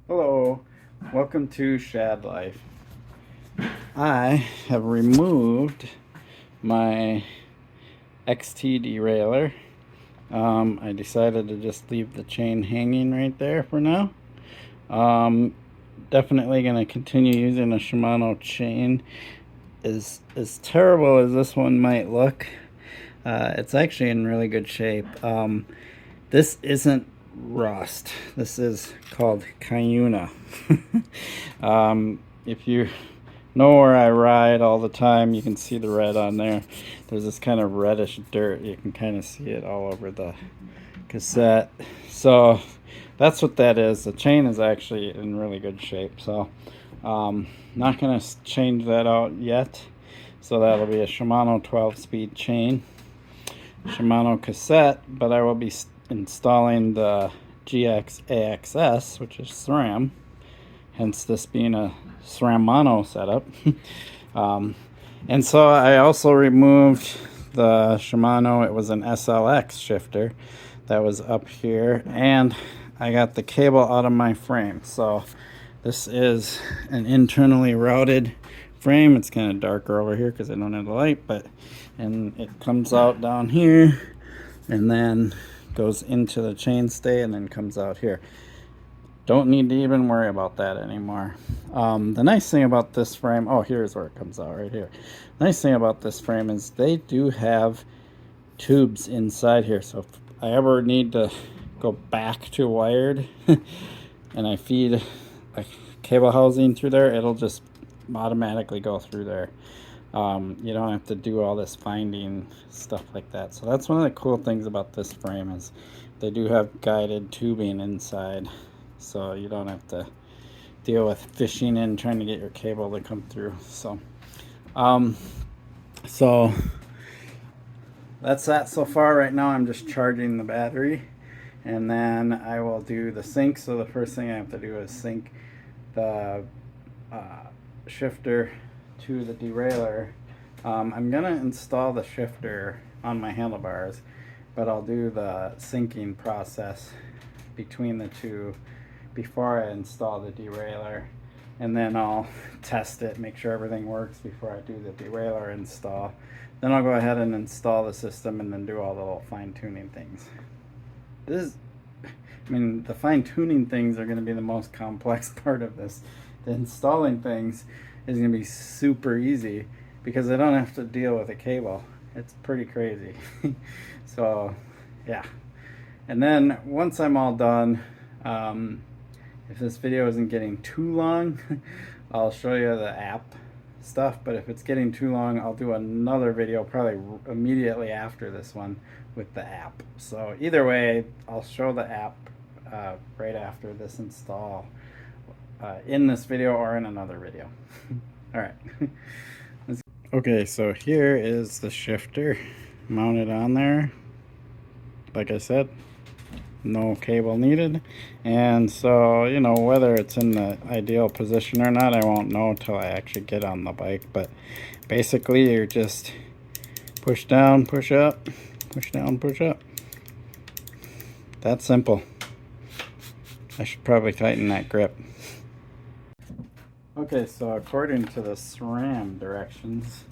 Hello, welcome to Shad Life. I have removed my XT derailleur. I decided to just leave the chain hanging right there for now. Definitely going to continue using a Shimano chain. As terrible as this one might look, it's actually in really good shape. This isn't rust. This is called cayuna. If you know where I ride all the time, you can see the red on there. There's this kind of reddish dirt. You can kind of see it all over the cassette. So that's what that is. The chain is actually in really good shape. So not going to change that out yet. So that'll be a Shimano 12-speed chain. Shimano cassette, but I will be installing the GX AXS, which is SRAM, hence this being a SRAMano setup. And so I also removed the Shimano. It was an SLX shifter that was up here, and I got the cable out of my frame. So this is an internally routed frame. It's kind of darker over here because I don't have the light, and it comes out down here and then goes into the chainstay and then comes out here. Don't need to even worry about that anymore. The nice thing about this frame, oh, here's where it comes out, right here. The nice thing about this frame is they do have tubes inside here, so if I ever need to go back to wired and I feed a cable housing through there, it'll just automatically go through there. You don't have to do all this finding stuff like that. So that's one of the cool things about this frame is they do have guided tubing inside, so you don't have to deal with fishing in trying to get your cable to come through. So so that's that so far. Right now I'm just charging the battery, and then I will do the sync. So the first thing I have to do is sync the shifter to the derailleur. I'm gonna install the shifter on my handlebars, but I'll do the syncing process between the two before I install the derailleur, and then I'll test it, make sure everything works before I do the derailleur install. Then I'll go ahead and install the system and then do all the little fine-tuning things. The fine-tuning things are going to be the most complex part of this. The installing things is going to be super easy because I don't have to deal with a cable. It's pretty crazy. So yeah, and then once I'm all done, if this video isn't getting too long, I'll show you the app stuff, but if it's getting too long, I'll do another video probably immediately after this one with the app. So either way, I'll show the app right after this install, in this video or in another video. All right. Okay, so here is the shifter mounted on there. Like I said, no cable needed. And so, you know, whether it's in the ideal position or not, I won't know until I actually get on the bike. But basically, you're just push down, push up, push down, push up. That's simple. I should probably tighten that grip. Okay, so according to the SRAM directions,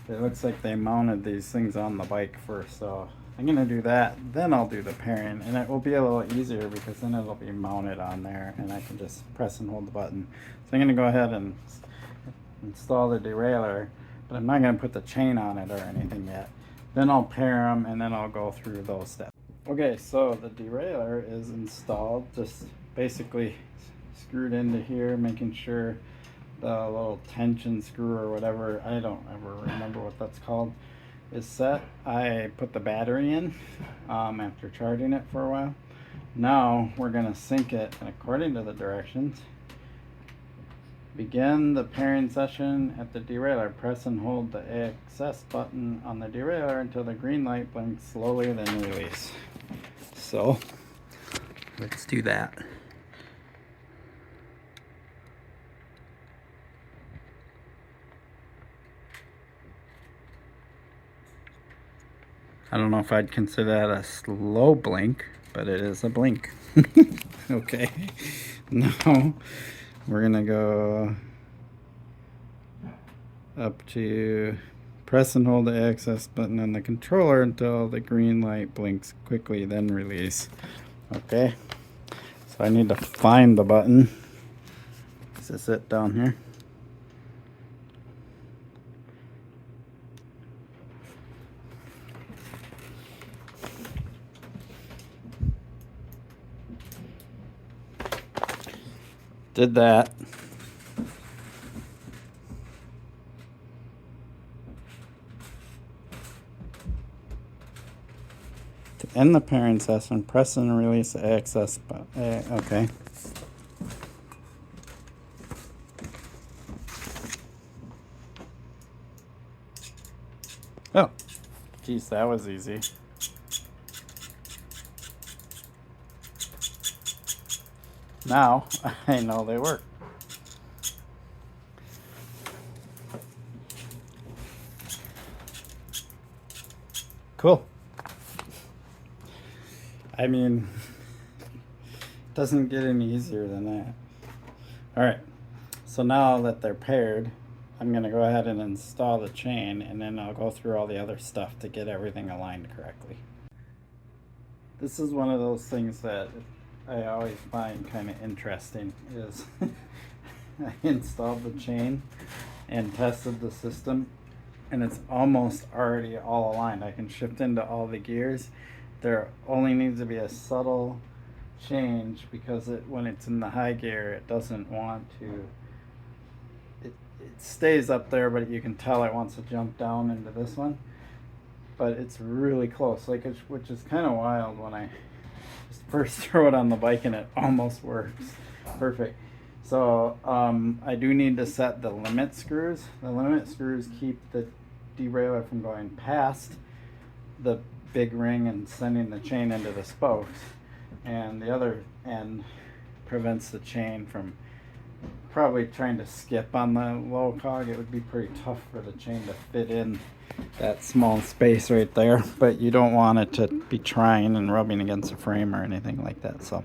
it looks like they mounted these things on the bike first. So I'm going to do that, then I'll do the pairing, and it will be a little easier because then it'll be mounted on there and I can just press and hold the button. So I'm going to go ahead and install the derailleur, but I'm not going to put the chain on it or anything yet. Then I'll pair them and then I'll go through those steps. Okay, so the derailleur is installed, just basically screwed into here, making sure the little tension screw or whatever, I don't ever remember what that's called, is set. I put the battery in after charging it for a while. Now we're going to sync it, and according to the directions, begin the pairing session at the derailleur. Press and hold the AXS button on the derailleur until the green light blinks slowly, then release. So let's do that. I don't know if I'd consider that a slow blink, but it is a blink. Okay, now we're gonna go up to press and hold the access button on the controller until the green light blinks quickly, then release. Okay, so I need to find the button. Is this it down here? Did that. To end the pairing session, press and release the access button. Okay. Oh, geez, that was easy. Now I know they work. Cool. I mean, it doesn't get any easier than that. All right, so now that they're paired, I'm gonna go ahead and install the chain, and then I'll go through all the other stuff to get everything aligned correctly. This is one of those things that I always find kind of interesting is I installed the chain and tested the system, and it's almost already all aligned. I can shift into all the gears. There only needs to be a subtle change because when it's in the high gear, it doesn't want to, it stays up there, but you can tell it wants to jump down into this one. But it's really close, like which is kind of wild when I just first throw it on the bike and it almost works perfect. So I do need to set the limit screws. The limit screws keep the derailleur from going past the big ring and sending the chain into the spokes, and the other end prevents the chain from probably trying to skip on the low cog. It would be pretty tough for the chain to fit in that small space right there, but you don't want it to be trying and rubbing against the frame or anything like that. So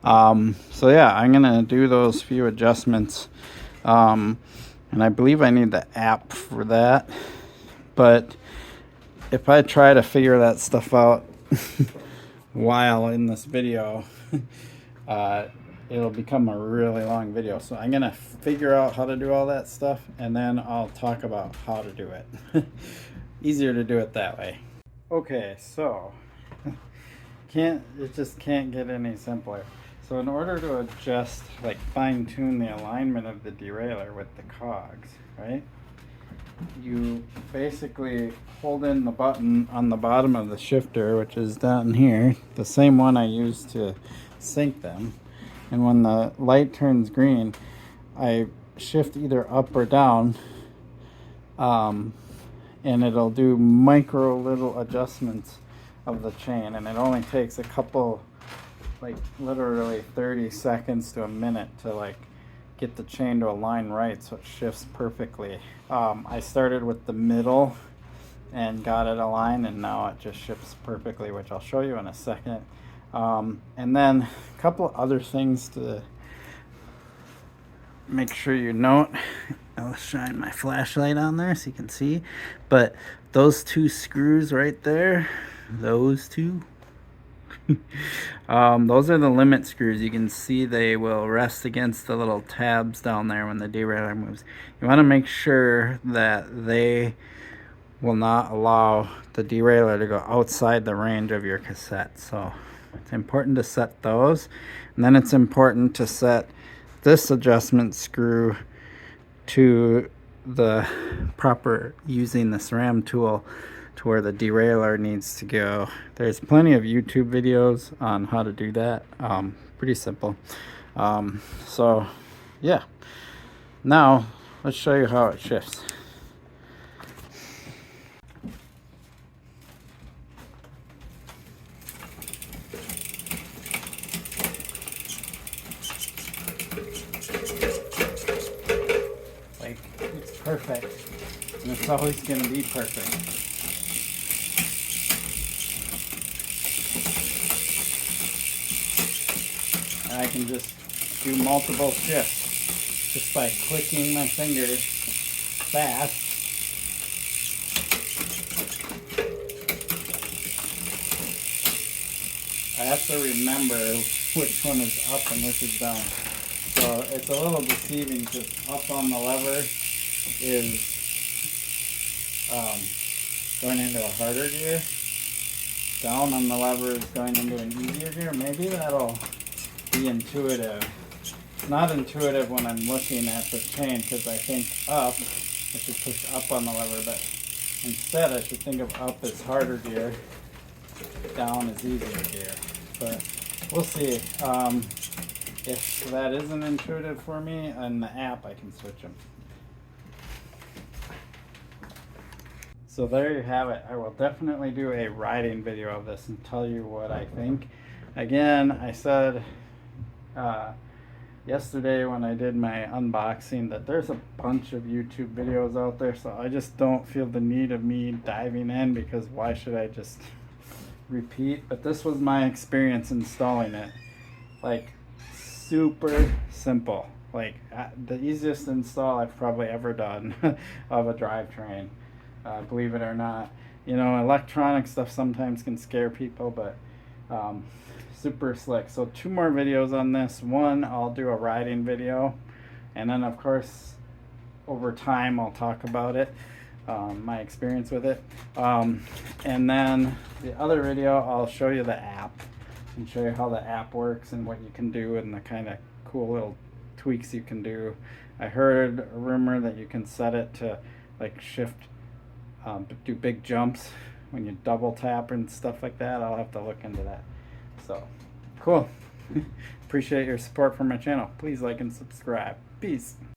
so yeah, I'm gonna do those few adjustments, and I believe I need the app for that, but if I try to figure that stuff out while in this video, it'll become a really long video. So I'm gonna figure out how to do all that stuff, and then I'll talk about how to do it. Easier to do it that way. Okay, so it just can't get any simpler. So in order to adjust, like fine-tune the alignment of the derailleur with the cogs, right? You basically hold in the button on the bottom of the shifter, which is down here, the same one I use to sync them. And when the light turns green, I shift either up or down, and it'll do micro little adjustments of the chain. And it only takes a couple, like literally 30 seconds to a minute to like get the chain to align right so it shifts perfectly. I started with the middle and got it aligned, and now it just shifts perfectly, which I'll show you in a second. And then a couple of other things to make sure you note. I'll shine my flashlight on there so you can see, but those two screws right there, those two, those are the limit screws. You can see they will rest against the little tabs down there when the derailleur moves. You want to make sure that they will not allow the derailleur to go outside the range of your cassette. So it's important to set those, and then it's important to set this adjustment screw to the proper, using the SRAM tool to where the derailleur needs to go. There's plenty of YouTube videos on how to do that. Pretty simple. So yeah, now let's show you how it shifts. Like, it's perfect, and it's always going to be perfect. can just do multiple shifts just by clicking my fingers fast. I have to remember which one is up and which is down. So it's a little deceiving because up on the lever is going into a harder gear. Down on the lever is going into an easier gear. Maybe that'll be intuitive. It's not intuitive when I'm looking at the chain because I think up, I should push up on the lever, but instead I should think of up as harder gear, down as easier gear. But we'll see. If that isn't intuitive for me, on the app I can switch them. So there you have it. I will definitely do a riding video of this and tell you what I think. Again, I said yesterday when I did my unboxing that there's a bunch of YouTube videos out there, so I just don't feel the need of me diving in because why should I just repeat? But this was my experience installing it. Like, super simple. Like the easiest install I've probably ever done of a drivetrain. Believe it or not. You know, electronic stuff sometimes can scare people, but super slick. So 2 more videos on this. One, I'll do a riding video, and then of course over time I'll talk about it, my experience with it, and then the other video I'll show you the app and show you how the app works and what you can do and the kind of cool little tweaks you can do. I heard a rumor that you can set it to like shift, do big jumps when you double tap and stuff like that. I'll have to look into that. So cool. Appreciate your support for my channel. Please like and subscribe. Peace.